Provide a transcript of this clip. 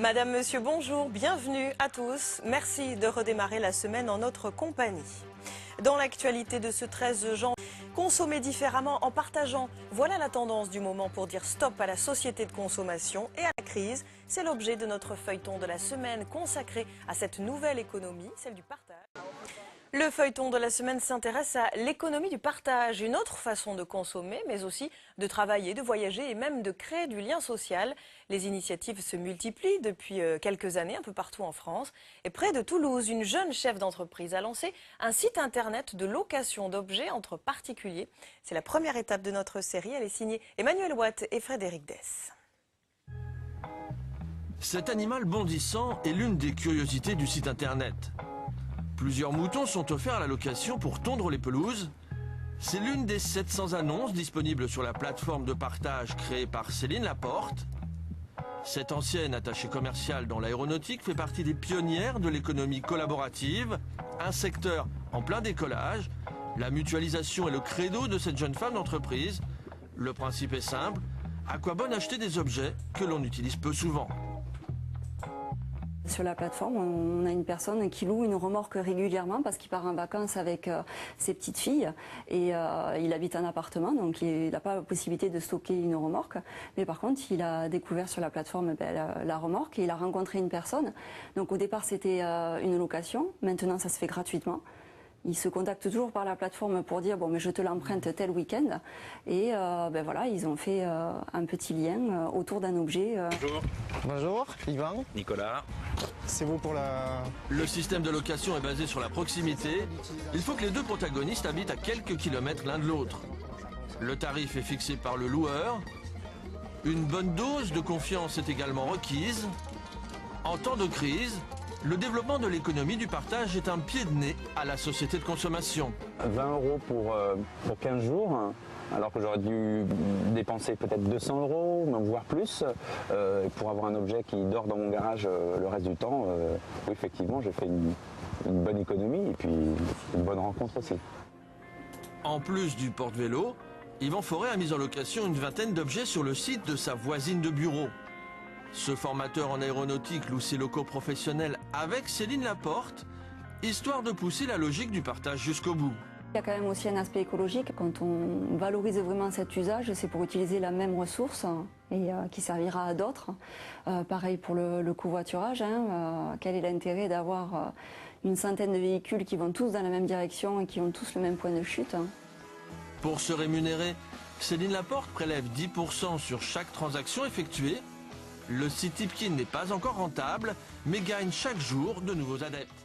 Madame, Monsieur, bonjour, bienvenue à tous. Merci de redémarrer la semaine en notre compagnie. Dans l'actualité de ce 13 janvier, consommer différemment en partageant. Voilà la tendance du moment pour dire stop à la société de consommation et à la crise. C'est l'objet de notre feuilleton de la semaine consacré à cette nouvelle économie, celle du partage. Le feuilleton de la semaine s'intéresse à l'économie du partage, une autre façon de consommer, mais aussi de travailler, de voyager et même de créer du lien social. Les initiatives se multiplient depuis quelques années un peu partout en France. Et près de Toulouse, une jeune chef d'entreprise a lancé un site internet de location d'objets entre particuliers. C'est la première étape de notre série. Elle est signée Emmanuel Watt et Frédéric Dess. Cet animal bondissant est l'une des curiosités du site internet. Plusieurs moutons sont offerts à la location pour tondre les pelouses. C'est l'une des 700 annonces disponibles sur la plateforme de partage créée par Céline Laporte. Cette ancienne attachée commerciale dans l'aéronautique fait partie des pionnières de l'économie collaborative, un secteur en plein décollage. La mutualisation est le credo de cette jeune femme d'entreprise. Le principe est simple, à quoi bon acheter des objets que l'on utilise peu souvent ? Sur la plateforme, on a une personne qui loue une remorque régulièrement parce qu'il part en vacances avec ses petites filles et il habite un appartement, donc il n'a pas la possibilité de stocker une remorque. Mais par contre, il a découvert sur la plateforme la remorque et il a rencontré une personne. Donc au départ, c'était une location. Maintenant, ça se fait gratuitement. Ils se contactent toujours par la plateforme pour dire bon mais je te l'emprunte tel week-end et voilà, ils ont fait un petit lien autour d'un objet. Bonjour. Bonjour, Yvan. Nicolas. C'est vous pour la... Le système de location est basé sur la proximité. Il faut que les deux protagonistes habitent à quelques kilomètres l'un de l'autre. Le tarif est fixé par le loueur. Une bonne dose de confiance est également requise. En temps de crise, le développement de l'économie du partage est un pied de nez à la société de consommation. 20 € pour 15 jours, alors que j'aurais dû dépenser peut-être 200 €, même voire plus, pour avoir un objet qui dort dans mon garage le reste du temps. Oui, effectivement, j'ai fait une bonne économie et puis une bonne rencontre aussi. En plus du porte-vélo, Yvan Forêt a mis en location une vingtaine d'objets sur le site de sa voisine de bureau. Ce formateur en aéronautique loue ses locaux professionnels avec Céline Laporte, histoire de pousser la logique du partage jusqu'au bout. Il y a quand même aussi un aspect écologique. Quand on valorise vraiment cet usage, c'est pour utiliser la même ressource et qui servira à d'autres. Pareil pour le covoiturage. Quel est l'intérêt d'avoir une centaine de véhicules qui vont tous dans la même direction et qui ont tous le même point de chute? Pour se rémunérer, Céline Laporte prélève 10% sur chaque transaction effectuée. Le site Tipkin n'est pas encore rentable, mais gagne chaque jour de nouveaux adeptes.